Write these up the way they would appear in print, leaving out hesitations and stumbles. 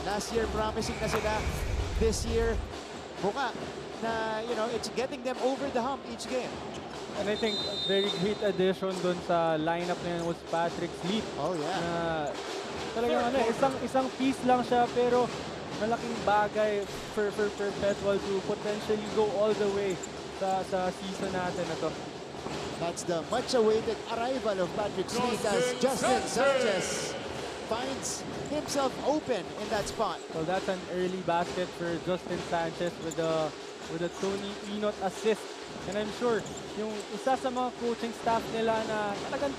Last year, promising na sila. This year, mukha na, you know, it's getting them over the hump each game. And I think a very great addition dun sa lineup na yun was Patrick Sleep. Oh, yeah. Na talagang ano, isang piece lang siya pero malaking bagay for Perpetual to potentially go all the way sa season natin na to. That's the much-awaited arrival of Patrick Sleep as Justin Sanchez finds himself open in that spot. So that's an early basket for Justin Sanchez with a Tony Inot assist. And I'm sure yung isa sa mga coaching staff nila na talagang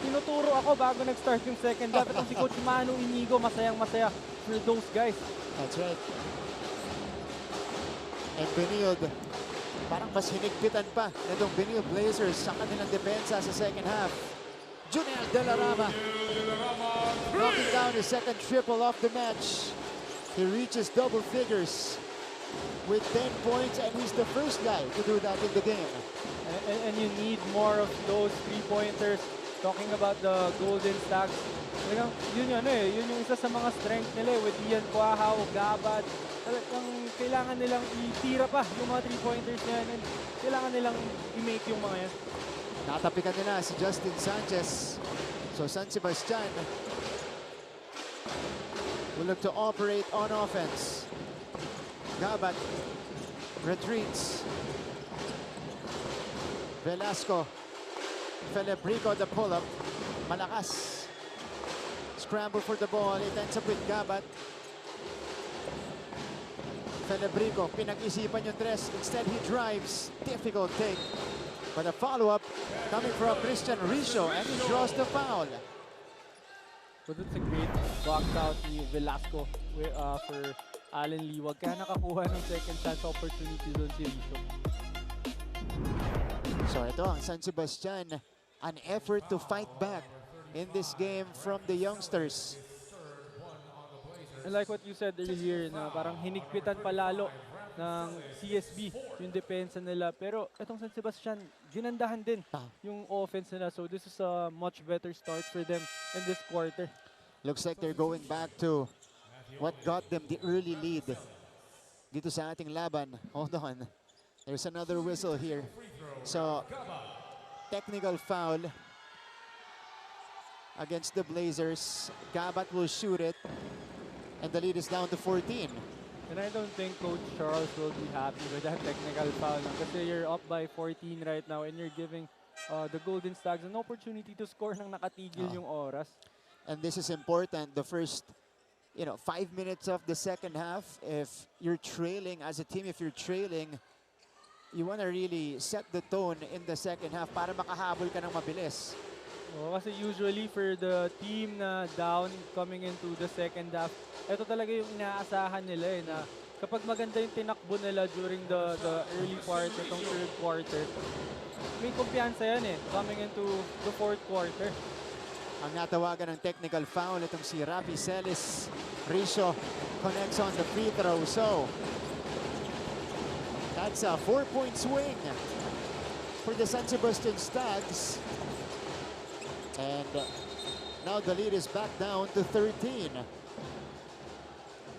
tinuturo ako bago nag-start yung second half. Itong si Coach Manu Inigo, masayang-masaya for those guys. That's right. And Benilde, parang mas hinigpitan pa nitong Benilde Blazers sa kanilang depensa sa second half. Junel De La Rama knocking down his second triple off the match. He reaches double figures with 10 points, and he's the first guy to do that in the game. And you need more of those three-pointers. Talking about the Golden Stacks, yun yung isa sa mga strength nila with Ian Cuajao, Gabad. Talagang kailangan nilang itira pa yung mga three-pointers niyan, and kailangan nilang i-make yung mga yan. Natapikan nila si Justin Sanchez. So San Sebastian will look to operate on offense. Gabat retreats. Velasco. Felebrico the pull-up. Malakas. Scramble for the ball. It ends up with Gabat. Felebrico, pinag-isipan yung tres. Instead, he drives. Difficult take. But a follow-up coming from Christian Richo, and he draws the foul. But it's a great box out ni Velasco for Allen Liwag. Kaya nakakuha ng second chance opportunity doon si Richo. So ito ang San Sebastian, an effort to fight back in this game from the youngsters. And like what you said earlier, na parang hinigpitan palalo ng CSB yung depensa nila. Pero itong San Sebastian, ginandahan din yung offense nila. So this is a much better start for them in this quarter. Looks like they're going back to what got them the early lead dito sa ating laban. Hold on. There's another whistle here. So, technical foul against the Blazers. Gabat will shoot it. And the lead is down to 14. And I don't think Coach Charles will be happy with that technical foul. Kasi you're up by 14 right now and you're giving the Golden Stags an opportunity to score nang nakatigil yung oras. And this is important. The first 5 minutes of the second half, if you're trailing as a team, if you're trailing, you want to really set the tone in the second half para makahabol ka ng mabilis. Kasi usually for the team na down coming into the second half, ito talaga yung inaasahan nila na kapag maganda yung tinakbo nila during the early part, itong third quarter, may kumpiyansa yan coming into the fourth quarter. Ang natawagan ng technical foul, itong si Rafi Celis. Richo connects on the free throw. So, that's a 4-point swing for the San Sebastian Stags. And now the lead is back down to 13.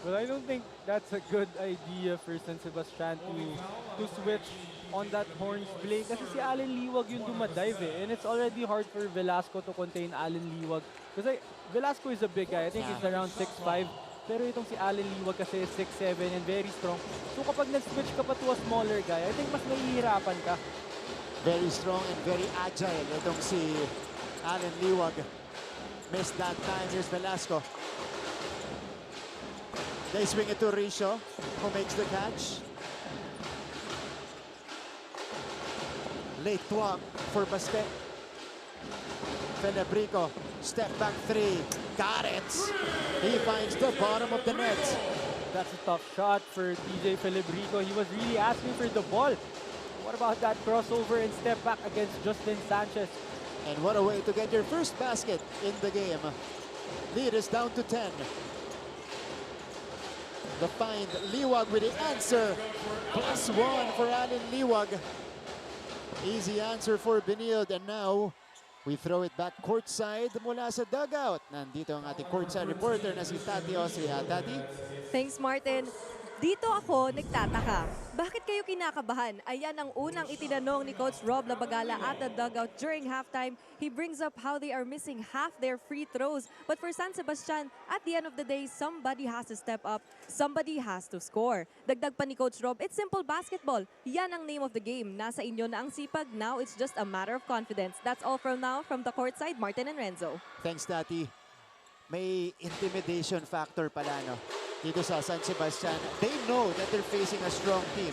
Well, I don't think that's a good idea for San Sebastian to switch on that Horns play. Kasi si Allen Liwag yung dumadive and it's already hard for Velasco to contain Allen Liwag. Kasi Velasco is a big guy. I think he's around 6'5". Pero itong si Allen Liwag kasi 6'7" and very strong. So kapag nag-switch ka pa to a smaller guy, I think mas mahihirapan ka. Very strong and very agile itong si Allen Liwag. Missed that time. Here's Velasco. They swing it to Richo, who makes the catch. Late twang for Basket. Felebrico, step back three. Got it! He finds the bottom of the net. That's a tough shot for TJ Felebrico. He was really asking for the ball. What about that crossover and step back against Justin Sanchez? And what a way to get your first basket in the game. Lead is down to 10. The find, Liwag with the answer. +1 for Allen Liwag. Easy answer for Benilde, and now We throw it back courtside mula sa dugout. Nandito ang ating courtside reporter na si Tati Austria. Tati? Thanks, Martin. Dito ako nagtataka. Bakit kayo kinakabahan? Ayan ang unang itinanong ni Coach Rob Labagala at the dugout during halftime. He brings up how they are missing half their free throws. But for San Sebastian, at the end of the day, somebody has to step up. Somebody has to score. Dagdag pa ni Coach Rob, it's simple basketball. Yan ang name of the game. Nasa inyo na ang sipag. Now it's just a matter of confidence. That's all from now from the courtside, Martin and Renzo. Thanks, Tati. May intimidation factor pala, no? Dito sa San Sebastian, they know that they're facing a strong team.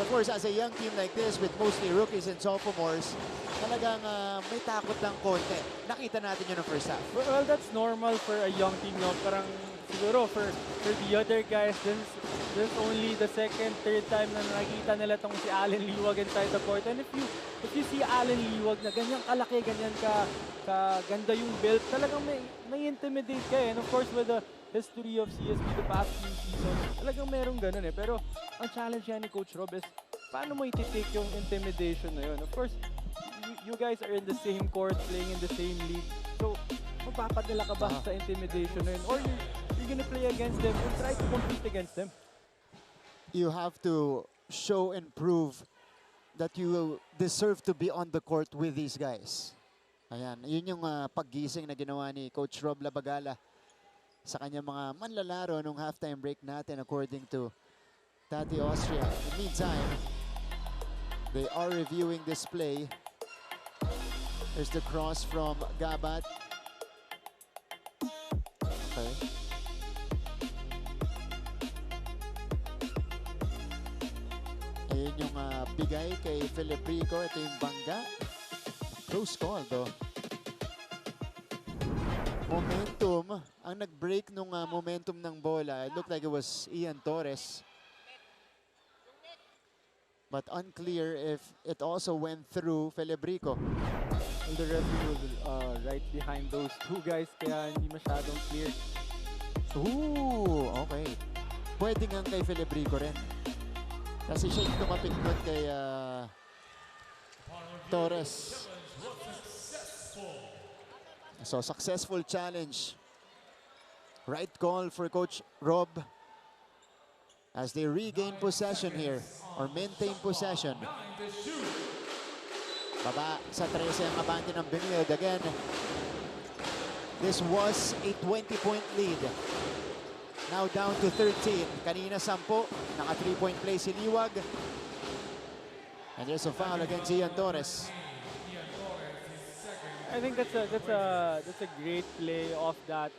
Of course, as a young team like this with mostly rookies and sophomores, talagang may takot lang konti. Nakita natin yun ng first half. Well, that's normal for a young team, no? Parang siguro for the other guys, this only the second, third time na nakikita nila tong si Allen Liwag inside the court. And if you see Allen Liwag na ganyang kalaki, ganyan ganda yung build, talagang may intimidate ka eh. And of course, with the history of CSB the past few seasons, talagang merong ganun eh. Pero ang challenge yan ni Coach Rob is, paano mo iti-take yung intimidation na yun? Of course, you guys are in the same court, playing in the same league. So, magpapadala ka ba sa intimidation na yun? Or you're gonna play against them and try to compete against them? You have to show and prove that you deserve to be on the court with these guys. Ayan, yun yung paggising na ginawa ni Coach Rob Labagala sa kanyang mga manlalaro nung halftime break natin according to Tati Austria. In the meantime, they are reviewing this play. There's the cross from Gabat. Okay. Ayun yung bigay kay Filiprico. Ito yung bangga. Close call though. Momentum, ang nag-break nung momentum ng bola, it looked like it was Ian Torres. But unclear if it also went through Filiprico. Well, the referee was right behind those two guys, kaya hindi masyadong clear. Ooh, okay. Pwede nga kay Filiprico rin. Kasi siya yung tumapit doon kay Torres. So, successful challenge. Right call for Coach Rob as they regain possession here or maintain possession. Baba sa 13 ang abante ng Benilde. Again, this was a 20-point lead. Now down to 13. Kanina 10. Naka 3-point play si Liwag. And there's a foul against Ian Torres. I think that's a great play off that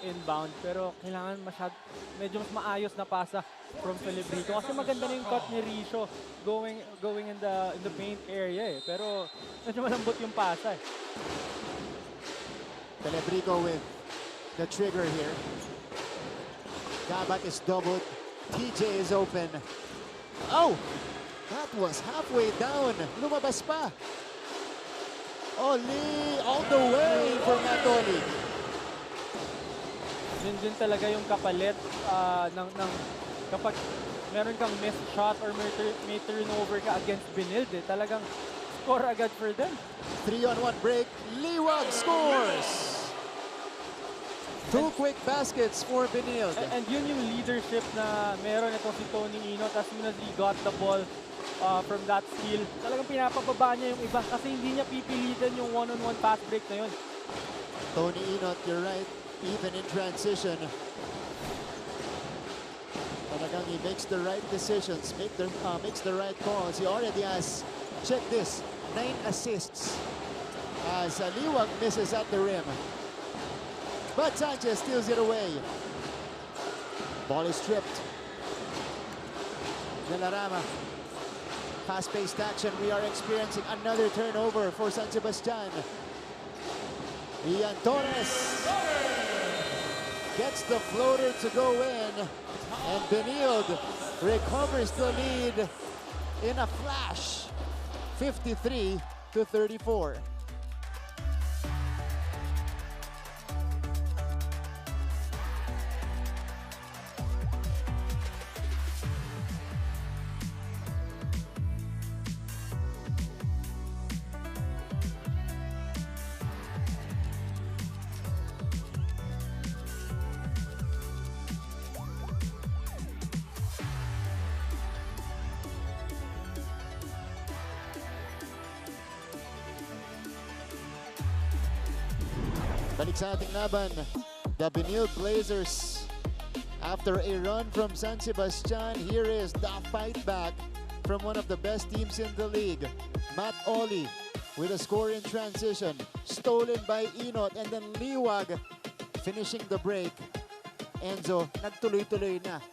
inbound, pero kailangan medyo mas maayos na pasa from Filiprico kasi maganda na yung cut ni Richo going in the paint area eh. Pero medyo malambot yung pasa eh. Filiprico with the trigger here. Gabat is doubled. TJ is open. Oh! That was halfway down. Lumabas pa. Oli, all the way for Matoli. Yun talaga yung kapalit ng kapag meron kang missed shot or may turnover ka against Benilde, talagang score agad for them. 3-on-1 break. Liwag scores. Two quick baskets for Benilde. And yun yung leadership na meron ito si Tony Inot as soon as he got the ball from that steal. Talagang pinapababa niya yung iba kasi hindi niya pipilitan yung one-on-one pass break na yun. Tony Inot, you're right. Even in transition. Talagang he makes the right decisions, makes the right calls. He already has, check this, 9 assists as Liwag misses at the rim. But Sanchez steals it away. Ball is stripped. Delarama. Fast-paced action. We are experiencing another turnover for San Sebastian. Ian Torres gets the floater to go in. And Benilde recovers the lead in a flash. 53-34. Balik sa ating laban, the Benilde Blazers. After a run from San Sebastian, here is the fight back from one of the best teams in the league. Matt Oli with a score in transition, stolen by Inot, and then Liwag finishing the break. Enzo, nagtuloy-tuloy na.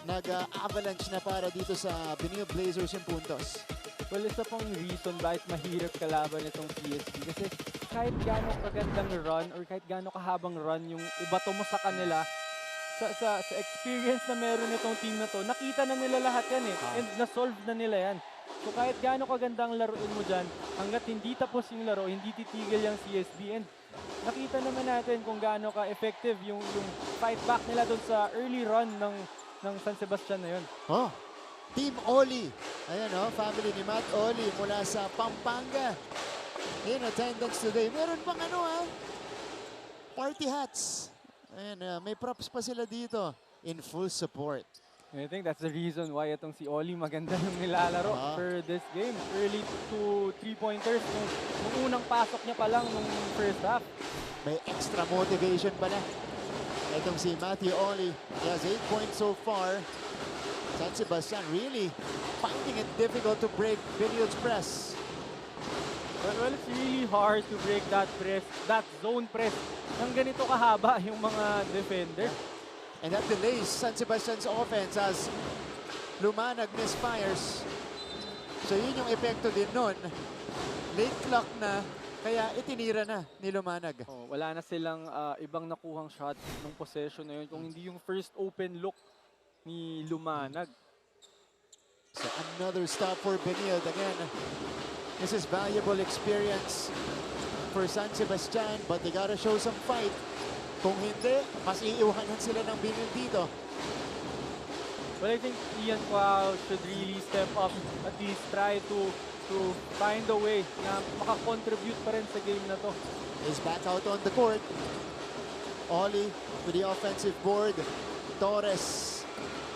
Nag-avalanche na para dito sa Benilde Blazers yung puntos. Well, isa pang reason bakit mahirap kalaban itong CSB. Kasi kahit gaano kagandang run or kahit gaano kahabang run yung ibato mo sa kanila, sa experience na meron itong team na to, nakita na nila lahat yan eh. And na-solve na nila yan. So kahit gaano kagandang laruin mo dyan, hanggat hindi tapos yung laro, hindi titigil yung CSB. And nakita naman natin kung gaano ka-effective yung fight back nila doon sa early run ng San Sebastian na yun. Oh, Team Oli. Ayan family ni Matt Oli mula sa Pampanga. In attendance today. Meron pang party hats. Ayan, may props pa sila dito in full support. I think that's the reason why itong si Oli maganda yung nilalaro for this game. Early to three-pointers. Nung unang pasok niya pa lang nung first half. May extra motivation pa na. Itong si Matthew Oli. He has 8 points so far. San Sebastian really finding it difficult to break Benilde's press. Well, it's really hard to break that press, that zone press, ng ganito kahaba yung mga defender. And that delays San Sebastian's offense as Lumanag misfires. So yun yung epekto din nun. Late clock na, kaya itinira na ni Lumanag. Oh, wala na silang ibang nakuhang shot ng possession na yun kung hindi yung first open look ni Lumanag. So another stop for Benilde. Again, this is valuable experience for San Sebastian, but they gotta show some fight. Kung hindi, mas iiwanan sila ng Benilde dito. Well, I think Ian Kwao should really step up, at least try to find a way na makakontribute pa rin sa game na to. Is back out on the court. Oli with the offensive board. Torres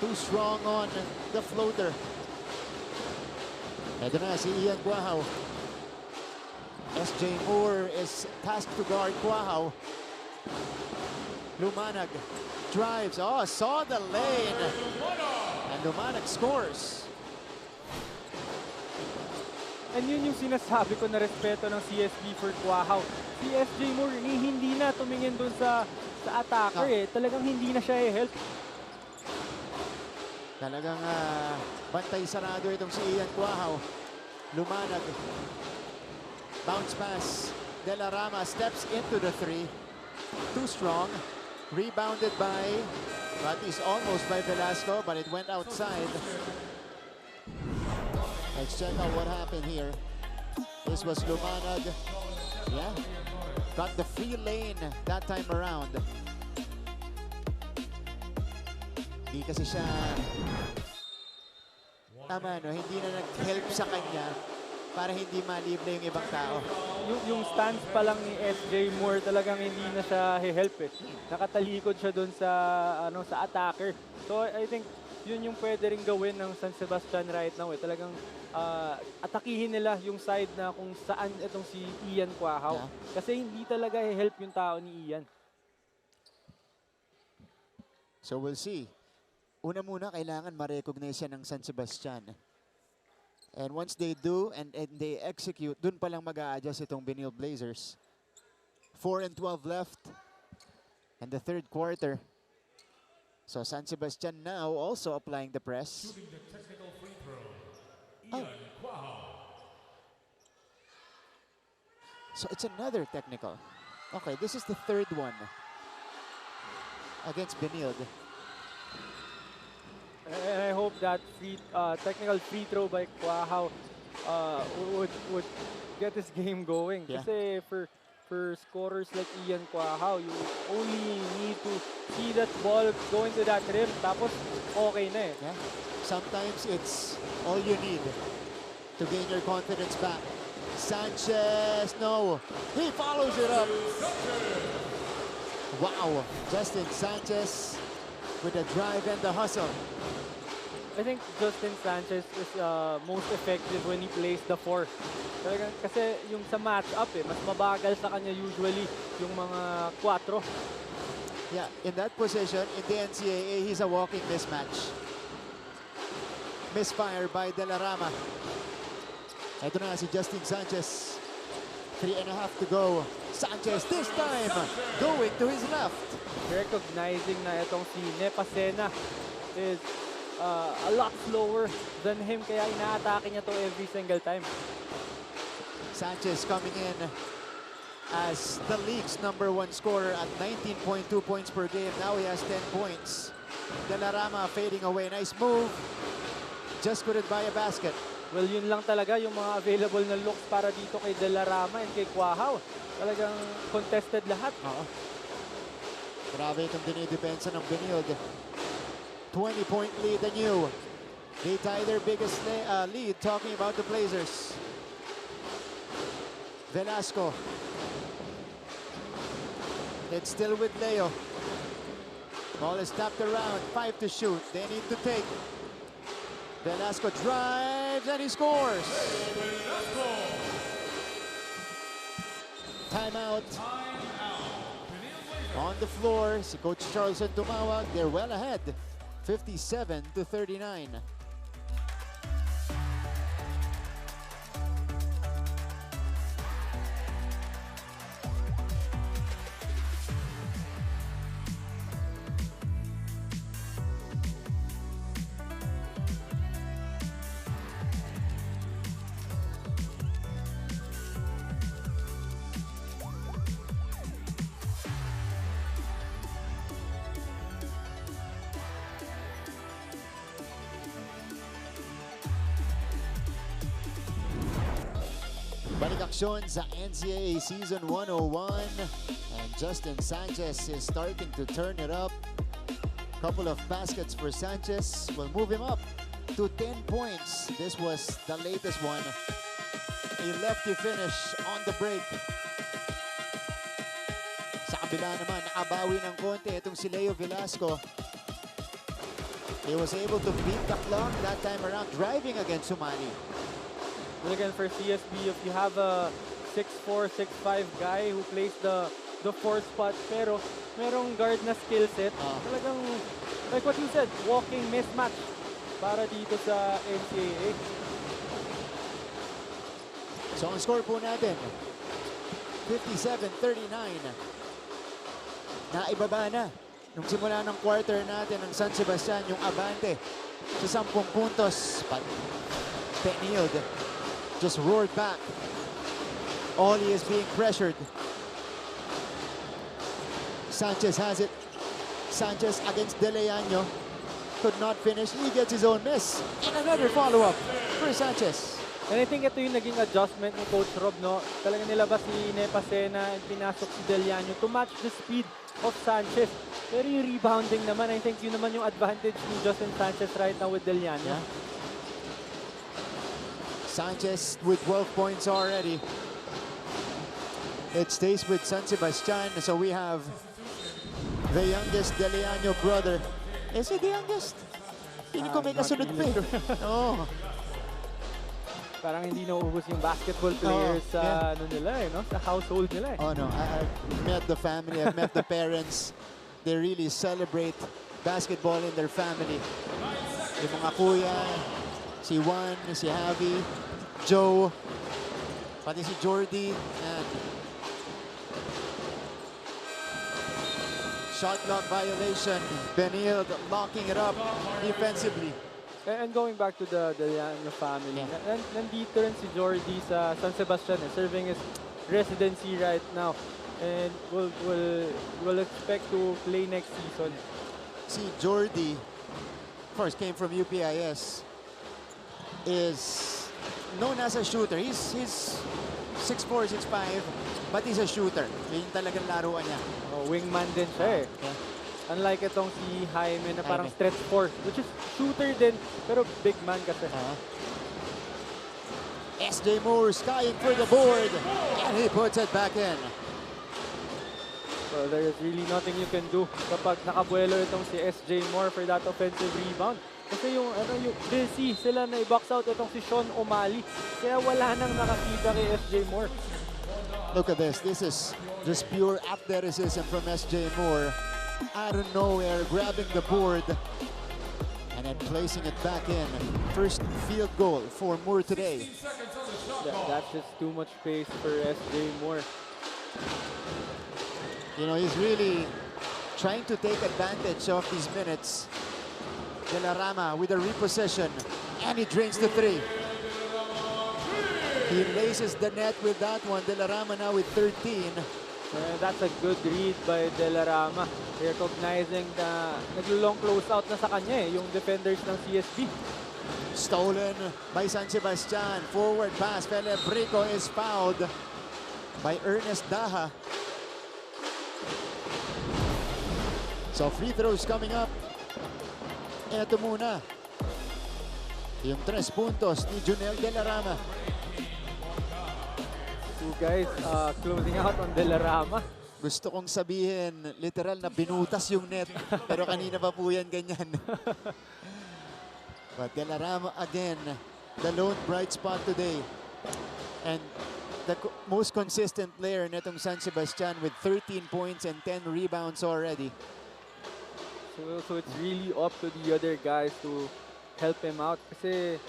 too strong on the floater. Ito na si Ian Guahaw. SJ Moore is tasked to guard Guahaw. Lumanag drives. Oh, saw the lane. And Lumanag scores. And yun yung sinasabi ko na respeto ng CSB for Guahaw. Si SJ Moore hindi na tumingin dun sa attacker eh. Talagang hindi na siya i-help. Talagang bantay sarado itong si Ian Guahaw. Lumanag. Bounce pass. De La Rama steps into the three. Too strong. Rebounded by, at least almost by Velasco, but it went outside. Let's check out what happened here. This was Lumanag. Yeah. Got the free lane that time around. Hindi kasi siya hindi na nag-help sa kanya para hindi malibre yung ibang tao. Yung stance pa lang ni SJ Moore talagang hindi na siya he-help eh. Nakatalikod siya doon sa attacker. So I think yun yung pwede ring gawin ng San Sebastian right now eh. Talagang atakihin nila yung side na kung saan itong si Ian Guahaw. Kasi hindi talaga he-help yung tao ni Ian. So we'll see. Una muna, kailangan ma-recognize yan ng San Sebastian. And once they do and they execute, dun pa lang mag-a-adjust itong Benilde Blazers. 4 and 12 left. And the third quarter. So San Sebastian now also applying the press. Shooting the technical free throw, Ian Guahaw. So it's another technical. Okay, this is the third one against Benilde. And I hope that technical free throw by Guahaw would get this game going. Yeah. Kasi for scorers like Ian Guahaw, you only need to see that ball going to that rim, tapos okay na eh. Yeah. Sometimes it's all you need to gain your confidence back. Sanchez, no. He follows it up. Wow. Justin Sanchez with the drive and the hustle. I think Justin Sanchez is most effective when he plays the 4. Talagang, kasi yung sa match-up mas mabagal sa kanya usually yung mga 4. Yeah, in that position, in the NCAA, he's a walking mismatch. Misfire by De La Rama. Ito na si Justin Sanchez. 3.5 to go. Sanchez this time going to his left. Recognizing na itong si Nepasena is a lot slower than him, kaya inaatake niya to every single time. Sanchez coming in as the league's #1 scorer at 19.2 points per game. Now he has 10 points. De La Rama fading away. Nice move. Just couldn't buy a basket. Well, yun lang talaga yung mga available na looks para dito kay De La Rama and kay Quahao. Talagang contested lahat. Grabe itong dinidepensa ng Benilde. 20-point lead anew. They tie their biggest lead, talking about the Blazers. Velasco. It's still with Leo. Ball is tapped around. 5 to shoot. They need to take. Velasco drives and he scores. Timeout. On the floor, si Coach Charleston tumawag. They're well ahead. 57-39. Balik aksyon sa NCAA Season 101, and Justin Sanchez is starting to turn it up. Couple of baskets for Sanchez will move him up to 10 points. This was the latest one. A lefty finish on the break. Sa kabila naman, nakabawi ng konti itong si Leo Velasco. He was able to beat the clock that time around, driving against Sumali. Well, again, for CSB, if you have a 6'4", 6'5" guy who plays the 4 spot, pero merong guard na skill set, talagang, like what you said, walking mismatch para dito sa NCAA. So ang score po natin, 57-39. Naibaba na nung simula ng quarter natin ng San Sebastian yung abante sa 10 puntos. But Benilde just roared back. Oli is being pressured. Sanchez has it. Sanchez against De Leano. Could not finish. He gets his own miss. And another follow-up for Sanchez. And I think ito yung naging adjustment ni Coach Rob, no? Talagang nilabas si Nepasena and pinasok si Deliano to match the speed of Sanchez. Pero yung rebounding naman, I think yun naman yung advantage ni Justin Sanchez right now with Deliano. Yeah. Sanchez with 12 points already. It stays with San Sebastian. So we have the youngest Deliano brother. Is he the youngest? Hindi ko may kasunod pa eh. Oh. Parang hindi nauubos yung basketball players sa ano nila eh, no? Sa household nila eh. Oh no, I've met the family, I've met the parents. They really celebrate basketball in their family. Yung mga kuya, si Juan, si Javi, Joe, pati si Jordy, and shot clock violation. Benilde locking it up defensively. And going back to the Deliano family, nandito rin si Jordy sa San Sebastian, serving his residency right now. And we'll expect to play next season. Si Jordy, of course, came from UPIS, is known as a shooter. He's 6'4", 6'5", but he's a shooter. Yun talagang laruan niya. Oh, wingman din siya eh. Yeah. Unlike itong si Jaime na parang stretch 4, which is shooter din, pero big man kasi. SJ Moore skying for the board, and he puts it back in. So there is really nothing you can do kapag nakabuelo itong si SJ Moore for that offensive rebound. Kasi yung busy sila na i-box out itong si Sean O'Malley. Kaya wala nang nakakita kay SJ Moore. Look at this. This is just pure athleticism from SJ Moore. Out of nowhere, grabbing the board and then placing it back in. First field goal for Moore today. That's just too much space for SJ Moore. You know, he's really trying to take advantage of these minutes. De La Rama with a repossession, and he drains the three. He laces the net with that one. De La Rama now with 13. That's a good read by De La Rama. Recognizing na naglo-long close out na sa kanya yung defenders ng CSB. Stolen by San Sebastian. Forward pass. Felebrico is fouled by Ernest Daha. So free throws coming up. Ito muna. Yung 3 puntos ni Junel De La Rama. Two guys closing out on De La Rama. Gusto kong sabihin, literal na binutas yung net. Pero kanina pa po yan ganyan. But De La Rama again, the lone bright spot today. And the most consistent player netong San Sebastian with 13 points and 10 rebounds already. So it's really up to the other guys to help him out. Kasi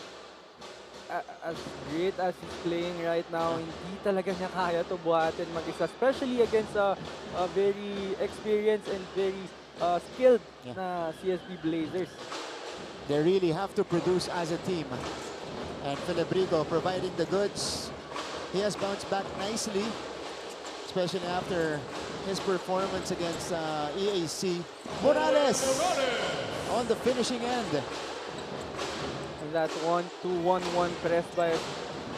as great as he's playing right now, hindi talaga niya kaya to buhatin mag-isa. Especially against a very experienced and very skilled na CSB Blazers. They really have to produce as a team. And Felebrico providing the goods. He has bounced back nicely, especially after his performance against EAC. Morales on the finishing end. And that 1-2-1-1 press by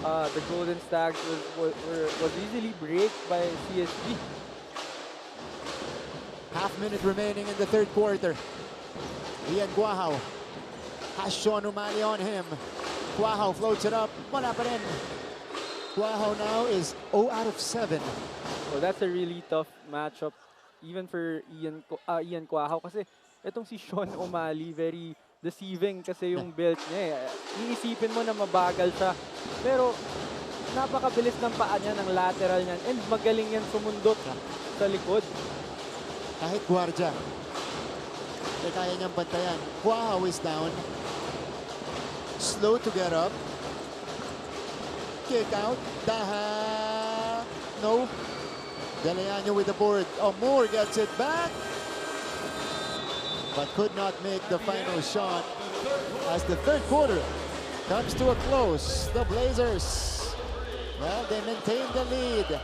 the Golden Stags was easily break by CSB. Half minute remaining in the third quarter. Ian Guahao has Sean O'Malley on him. Guahao floats it up. Wala pa rin. Guahao now is 0 out of 7. Well, that's a really tough matchup even for Ian Guahao kasi itong si Sean O'Malley very deceiving kasi yung build niya. Iisipin mo na mabagal siya pero napakabilis ng paa niya, ng lateral niyan, and magaling yan sumundot sa likod. Kahit gwardya, kaya niyang bantayan. Guahao is down. Slow to get up. Kick out. Daha. No. Deleano with the board. Oh, Moore gets it back. But could not make the final shot as the third quarter comes to a close. The Blazers, well, they maintain the lead.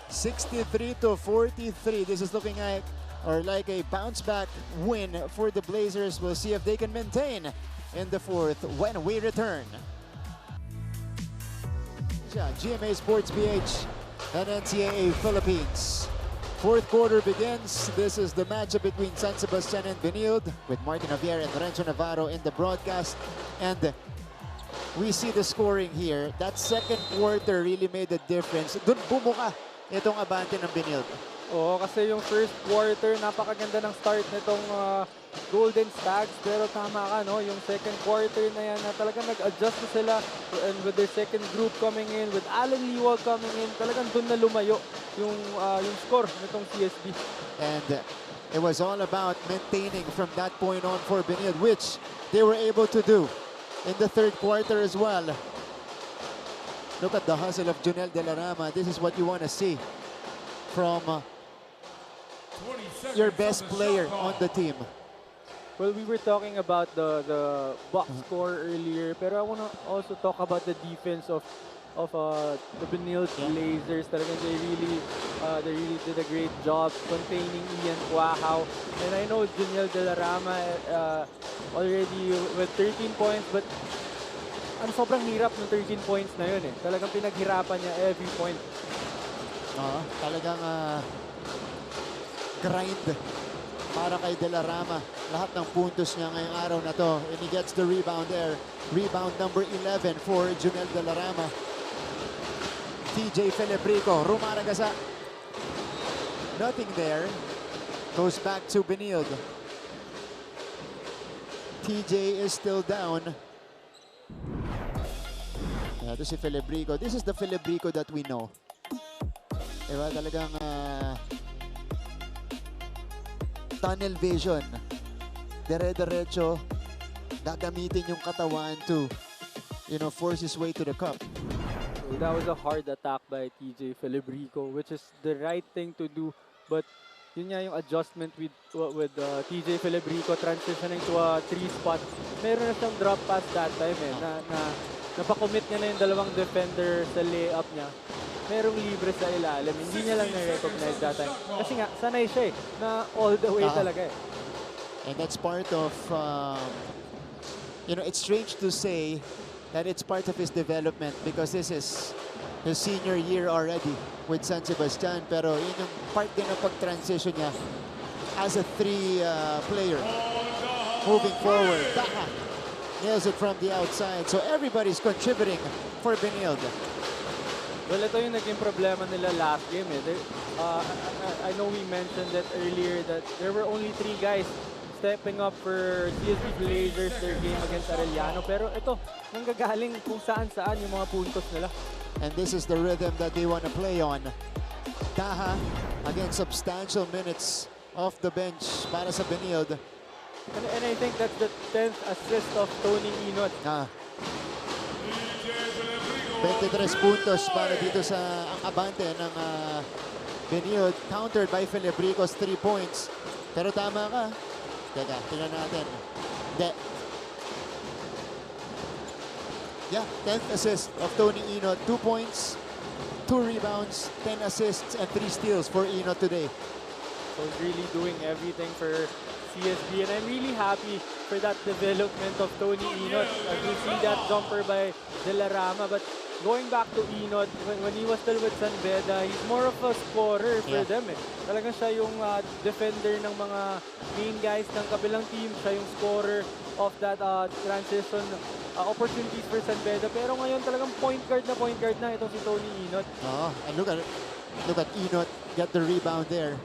63-43. This is looking like a bounce back win for the Blazers. We'll see if they can maintain in the fourth when we return. GMA Sports PH and NCAA Philippines. Fourth quarter begins. This is the matchup between San Sebastian and Benilde with Martin Javier and Renzo Navarro in the broadcast. And we see the scoring here. That second quarter really made a difference. Dun bumuka itong abante ng Benilde. Oo, kasi yung first quarter, napakaganda ng start nitong Golden Stags. Pero tama ka, no? Yung second quarter na yan, na talagang nag-adjust na sila. And with their second group coming in, with Alan Liwag coming in, talagang dun na lumayo yung score nitong CSB. And it was all about maintaining from that point on for Benilde, which they were able to do in the third quarter as well. Look at the hustle of Junel De La Rama. This is what you want to see from your best player on the team. Well, we were talking about the box score earlier, pero I want to also talk about the defense of the Benilde Blazers. Talagang they really did a great job containing Ian Guahao. And I know Junel De La Rama already with 13 points, but sobrang hirap ng 13 points na yun eh. Talagang pinaghirapan niya every point. Talagang grind para kay De La Rama. Lahat ng puntos niya ngayong araw na to. And he gets the rebound there. Rebound number 11 for Junel De La Rama. TJ Felebrico, rumaragasa. Nothing there. Goes back to Benilde. TJ is still down. Ito si Felebrico. This is the Felebrico that we know. Diba? Talagang tunnel vision. Dire-diretso. Gagamitin yung katawan to, force his way to the cup. So that was a hard attack by TJ Felebrico, which is the right thing to do. But yun nga yung adjustment with TJ Felebrico transitioning to a 3-spot. Meron na siyang drop pass that time napakommit niya na yung dalawang defender sa layup niya. Merong libre sa ilalim. Hindi niya lang na-recognize that time. Kasi nga, sanay siya na all the way talaga And that's part of, it's strange to say that it's part of his development because this is his senior year already with San Sebastian. Pero yun yung part din ng pag-transition niya as a 3 player. Moving forward, Taha nails it from the outside. So everybody's contributing for Benilde. Well, ito yung naging problema nila last game. I know we mentioned that earlier that there were only 3 guys stepping up for CSB Blazers their game against Arellano. Pero ito, nanggagaling kung saan-saan yung mga puntos nila. And this is the rhythm that they want to play on. Taha, again, substantial minutes off the bench para sa Benilde. And I think that's the 10th assist of Tony Inot. 23 puntos para dito sa ang abante ng Benilde, countered by Felebrico's 3 points. Pero tama ka. Teka, tingnan natin. Yeah, 10th assist of Tony Inot. 2 points, 2 rebounds, 10 assists, and 3 steals for Inot today. So really doing everything for CSB, and I'm really happy for that development of Tony Inot. As you see that jumper by De La Rama, but going back to Inot, when he was still with San Beda, he's more of a scorer for them. Talagang siya yung defender ng mga main guys ng kabilang team. Siya yung scorer of that transition opportunities for San Beda. Pero ngayon talagang point guard na itong si Tony Inot. And look at Inot get the rebound there.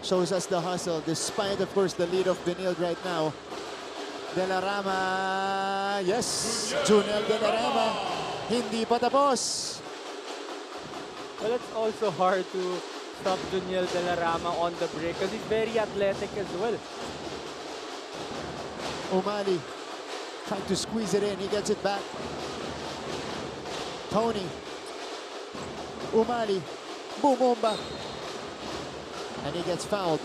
Shows us the hustle, despite, of course, the lead of Benilde right now. De La Rama, yes, Junel De La Rama, hindi pa tapos. Well, it's also hard to stop Juniel De La Rama on the break because he's very athletic as well. Umali trying to squeeze it in, he gets it back. Tony, Umali, Bumumba. And he gets fouled.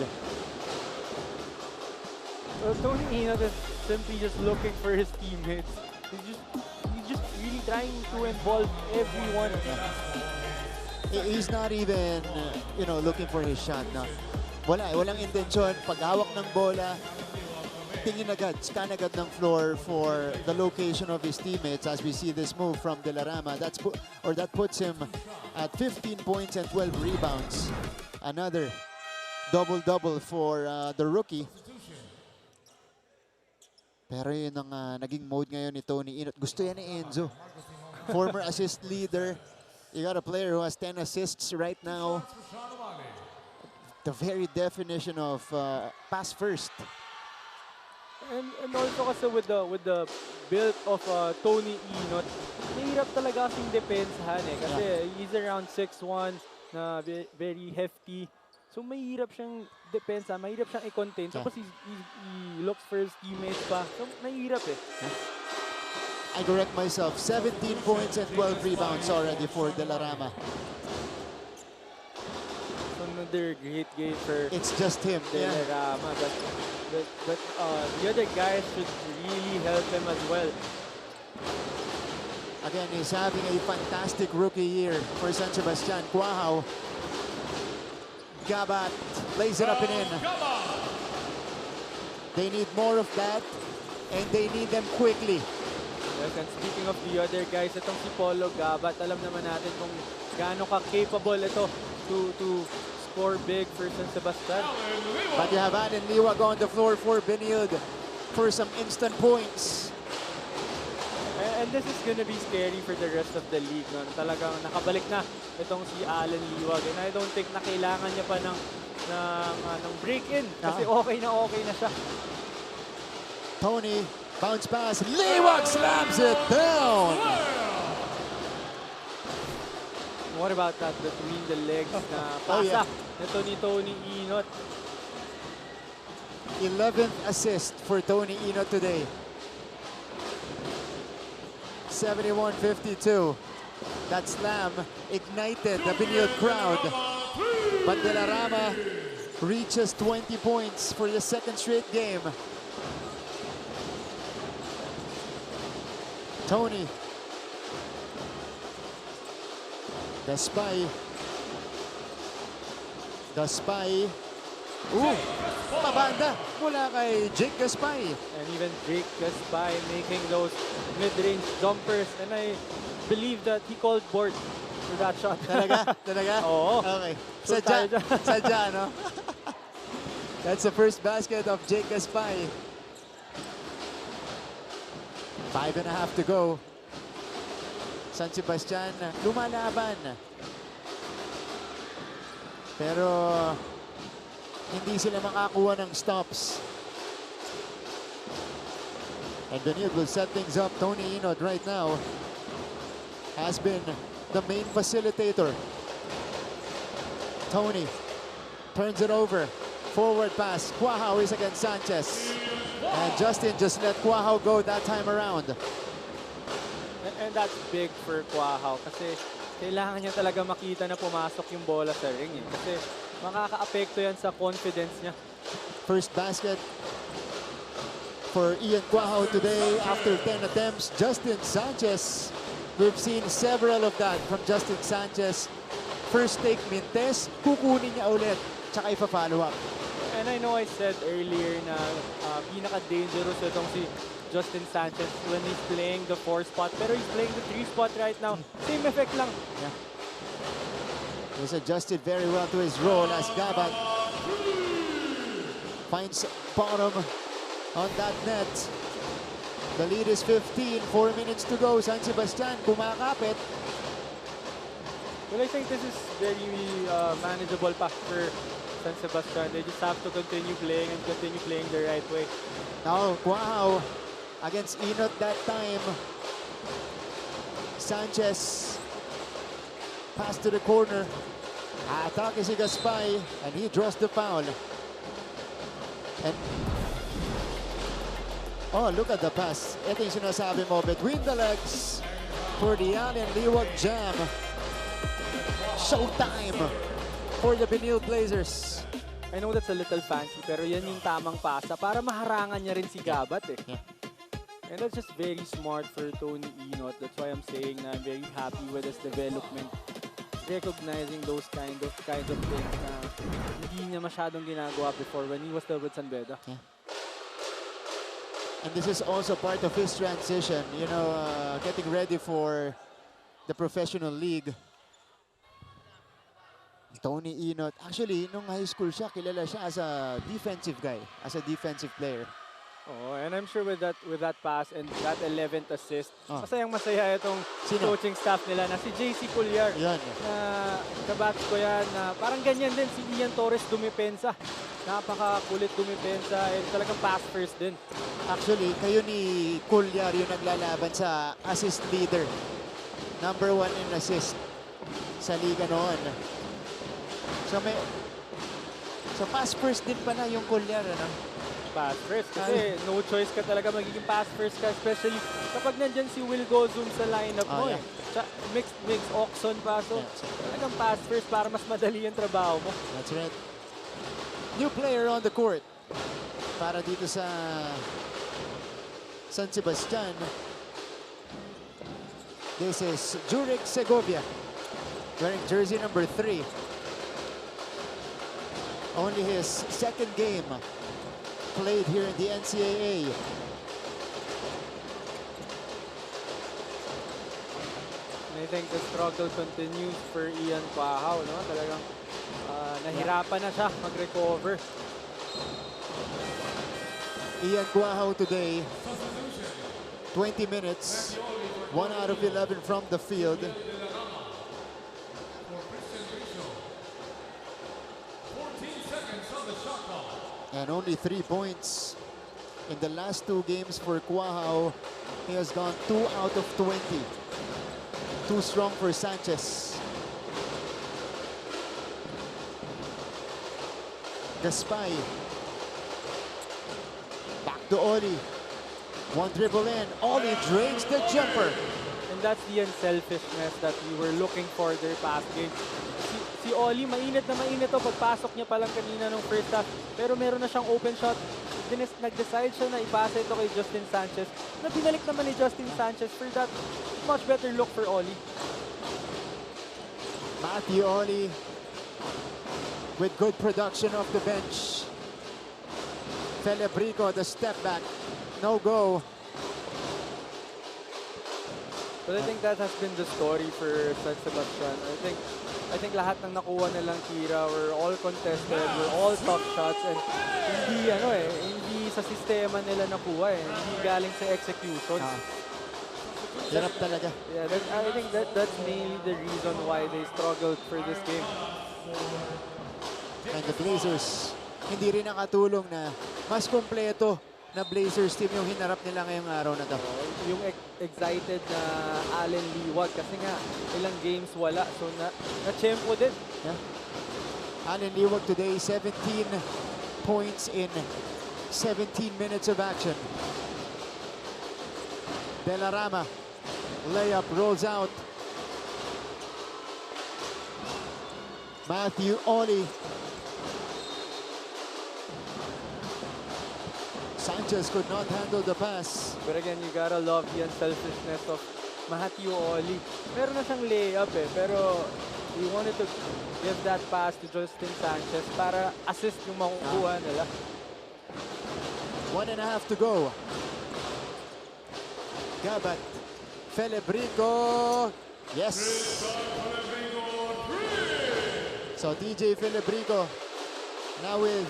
Well, Tony Inot is simply just looking for his teammates. He's just really trying to involve everyone. He's not even, looking for his shot. No. Walang intensyon. Paghawak ng bola, tingin agad, scan agad ng floor for the location of his teammates as we see this move from De La Rama. That puts him at 15 points and 12 rebounds. Another double-double for the rookie. Pero yun ang naging mode ngayon ni Tony Inot. Gusto yan ni Enzo. Former assist leader. You got a player who has 10 assists right now. The very definition of pass first. And also kasi with the build of Tony Inot, mahirap talaga kasing depensahan kasi he's around 6'1", na very hefty. So mahirap siyang depensa, mahirap siyang i-contain. Tapos he looks for his teammates pa. So mahirap I correct myself, 17 points and 12 rebounds already for De La Rama. Another great game for It's just him. De La Rama. But the other guys should really help him as well. Again, he's having a fantastic rookie year for San Sebastian. Quahao. Gabat lays it up and in. They need more of that, and they need them quickly. Yes, and speaking of the other guys, itong si Polo Gabat, alam naman natin kung gaano ka-capable ito to score big for San Sebastian. But you have Alan Liwag on the floor for Benilde for some instant points. And this is gonna be scary for the rest of the league. No? Talagang nakabalik na itong si Alan Liwag. And I don't think na kailangan niya pa ng ng break-in kasi okay na siya. Tony, bounce pass. Liwag slams it down. What about that between the legs na pasa nito ni Tony Inot? 11th assist for Tony Inot today. 71-52. That slam ignited the Benilde crowd. But De La Rama reaches 20 points for the second straight game. Tony. The spy. Ooh, pabanda mula kay Jake Gaspay. And even Jake Gaspay making those mid-range jumpers. And I believe that he called board for that shot. Talaga? Oo. Okay. Sure tayo dyan. Sadya, no? That's the first basket of Jake Gaspay. 5.5 to go. San Sebastian lumalaban. Pero hindi sila makakuha ng stops. And Benilde will set things up. Tony Inot right now has been the main facilitator. Tony turns it over. Forward pass. Quahao is against Sanchez. And Justin just let Quahao go that time around. And that's big for Quahao kasi kailangan niya talaga makita na pumasok yung bola sa ring. Kasi makaka-apekto yan sa confidence niya. First basket for Ian Quahao today after 10 attempts. Justin Sanchez, we've seen several of that from Justin Sanchez. First take Mintes, kukunin niya ulit, tsaka ipa-follow up. And I know I said earlier na pinaka-dangerous itong si Justin Sanchez when he's playing the 4 spot. Pero he's playing the 3 spot right now. Same effect lang. Yeah. He's adjusted very well to his role as Gabat finds bottom on that net. The lead is 15, 4 minutes to go. San Sebastian kumakapit. Well, I think this is very manageable pa for San Sebastian. They just have to continue playing and continue playing the right way. Now, Quahao against Inot that time. Sanchez pass to the corner. Atake si Gaspay and he draws the foul. And oh, look at the pass. Ito yung sinasabi mo, between the legs for the Allen Liwag jam. Showtime for the Benilde Blazers. I know that's a little fancy, pero yan yung tamang pasa para maharangan niya rin si Gabat eh. Yeah. And that's just very smart for Tony Inot. That's why I'm saying na I'm very happy with his development. Recognizing those kind of things na hindi niya masyadong ginagawa before when he was still with San Beda. Yeah. And this is also part of his transition, you know, getting ready for the professional league. Tony Inot, actually, nung high school siya, kilala siya as a defensive guy, as a defensive player. Oh, and I'm sure with that pass and that 11th assist, masayang-masaya itong coaching staff nila na si JC Culyar. Yan. Na kabats ko yan na parang ganyan din si Ian Torres dumipensa. Napakakulit dumipensa and talagang pass first din. Actually, kayo ni Culyar yung naglalaban sa assist leader. Number 1 in assist sa liga noon. So pass first din pala yung Culyar, ano? Pass first kasi no choice ka talaga magiging pass first ka, especially kapag nandyan si Will Gozum sa lineup mo. Yeah. Mix Oxon pa, so talagang pass first para mas madali yung trabaho mo. That's right. New player on the court para dito sa San Sebastian. This is Jurek Segovia wearing jersey number 3. Only his second game played here in the NCAA. And I think the struggle continues for Ian Quahao, no? Talagang nahirapan na siya mag-recover. Ian Quahao today, 20 minutes, 1 out of 11 from the field. And only 3 points in the last 2 games for Quahao. He has gone 2 out of 20. Too strong for Sanchez. Gaspay. Back to Oli. One dribble in. Oli drains the jumper. And that's the unselfishness that we were looking for their past game. Si Oli, mainit na mainit to pagpasok niya pa lang kanina nung first half. Pero meron na siyang open shot. Nag-decide siya na ipasa ito kay Justin Sanchez. Na binalik naman ni Justin Sanchez for that much better look for Oli. Matthew Oli with good production off the bench. Felebrico, the step back. No go. But I think that has been the story for San Sebastian. I think lahat ng nakuha nilang tira were all contested, were all tough shots, and hindi sa sistema nila nakuha eh. Hindi galing sa execution. Hirap talaga. Yeah, I think that's mainly the reason why they struggled for this game. And the Blazers, hindi rin nakatulong na mas kompleto na Blazers team yung hinarap nila ngayong araw na to. Yung excited na Allen Liwag kasi nga ilang games wala, so na-tempo din. Yeah. Allen Liwag today, 17 points in 17 minutes of action. De La Rama, layup rolls out. Matthew Oli. Sanchez could not handle the pass. But again, you gotta love the unselfishness of Matthew Oli. Meron na siyang layup eh, pero he wanted to give that pass to Justin Sanchez para assist yung makukuha nila. 1.5 to go. Gabat. Felebrico. Yes. So DJ Felebrico now with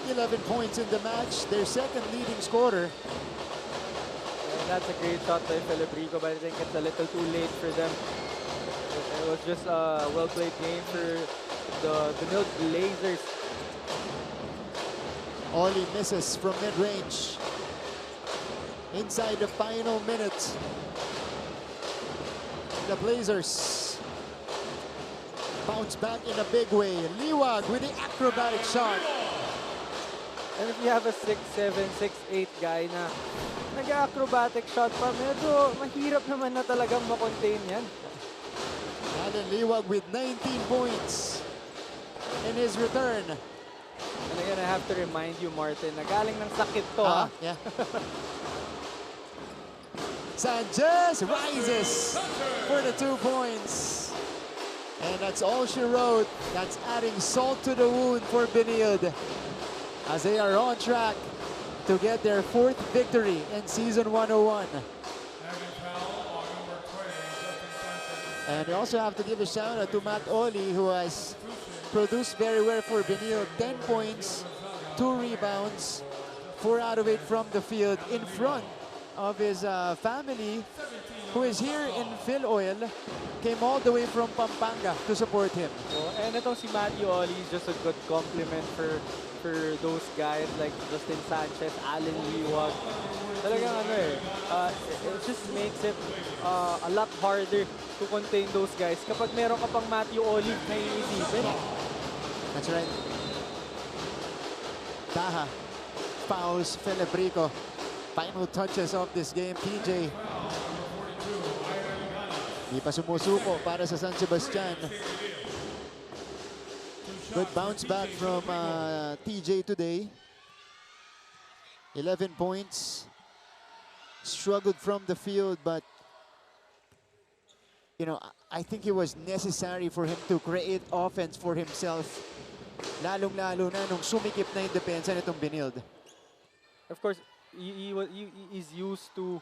11 points in the match, their second leading scorer. And that's a great shot by Felebrico, but I think it's a little too late for them. It was just a well-played game for the Benilde Blazers. Oli misses from mid-range. Inside the final minute, the Blazers bounce back in a big way. Liwag with the acrobatic shot. And if you have a 6'7", 6'8" guy na nag-acrobatic shot pa, medyo mahirap naman na talagang makontain yan. Allen Liwag with 19 points in his return. And again, I have to remind you, Martin, na galing ng sakit to, ha? Yeah. Sanchez rises for the 2 points. And that's all she wrote. That's adding salt to the wound for Benilde, as they are on track to get their 4th victory in Season 101. And we also have to give a shout out to Matt Oli, who has produced very well for Benilde. 10 points, 2 rebounds, 4 out of 8 from the field in front of his family, who is here in Phil Oil, came all the way from Pampanga to support him. Oh, and itong si Matthew Oli is just a good compliment for those guys like Justin Sanchez, Allen Liwag. Talagang it just makes it a lot harder to contain those guys kapag meron ka pang Matthew Oli na iisipin. That's right. Taha fouls Felebrico. Final touches of this game, TJ. Di pa sumusuko para sa San Sebastian. Good bounce back from TJ today. 11 points. Struggled from the field, but you know, I think it was necessary for him to create offense for himself. Lalong-lalo na nung sumikip na yung depensa nitong Benilde. Of course, he is used to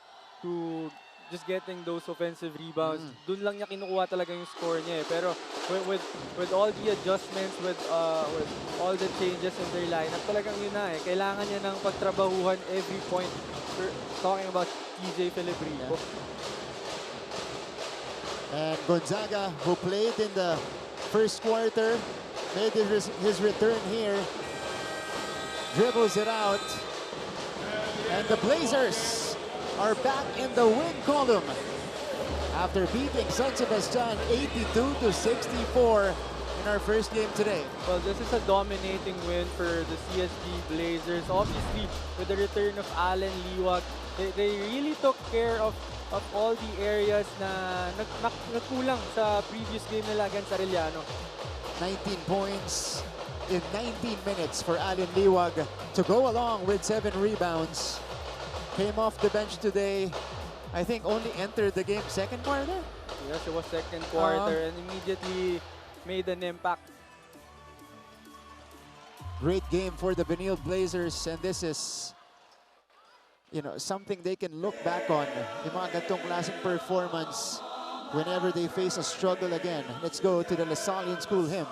just getting those offensive rebounds. Doon lang niya kinukuha talaga yung score niya eh. Pero with all the adjustments, with all the changes in their lineup, talagang yun na eh. Kailangan niya ng pagtrabahuhan every point. We're talking about TJ Felebrico. And Gonzaga, who played in the first quarter, made his return here. dribbles it out. And the Blazers are back in the win column after beating San Sebastian 82-64 in our first game today. Well, this is a dominating win for the CSB Blazers. Obviously, with the return of Alan Liwag, they really took care of all the areas na nagkulang sa previous game nila against Arellano. 19 points in 19 minutes for Alan Liwag to go along with 7 rebounds. Came off the bench today. I think only entered the game second quarter. Yes, it was second quarter and immediately made an impact. Great game for the Benilde Blazers, and this is, you know, something they can look back on. Yung mga ganitong klaseng performance whenever they face a struggle again. Let's go to the Lasallian School hymn.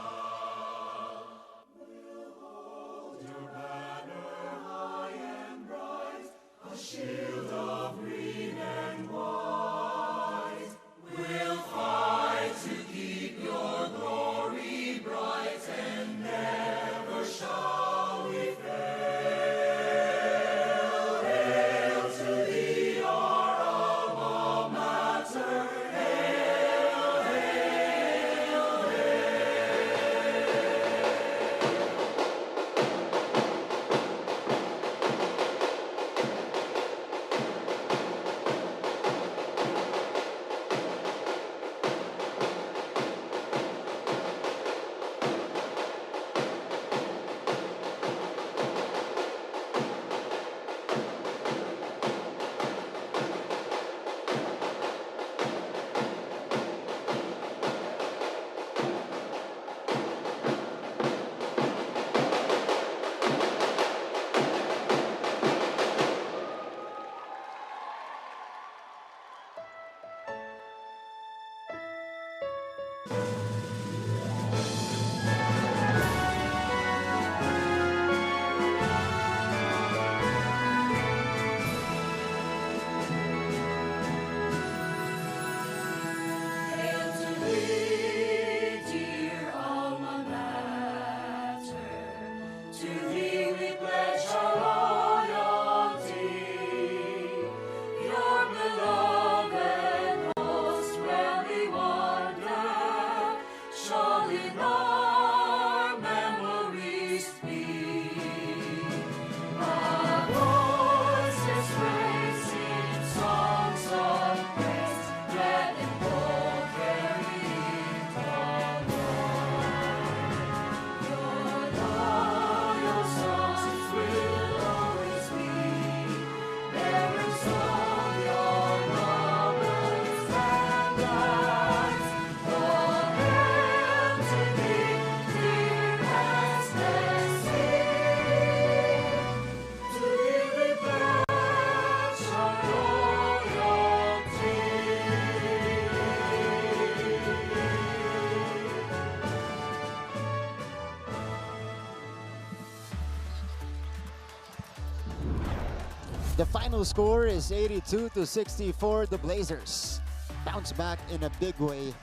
The final score is 82-64. The Blazers bounce back in a big way.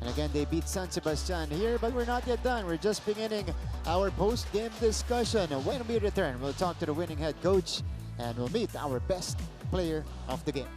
And again, they beat San Sebastian here, but we're not yet done. We're just beginning our post-game discussion. When we return, we'll talk to the winning head coach and we'll meet our best player of the game.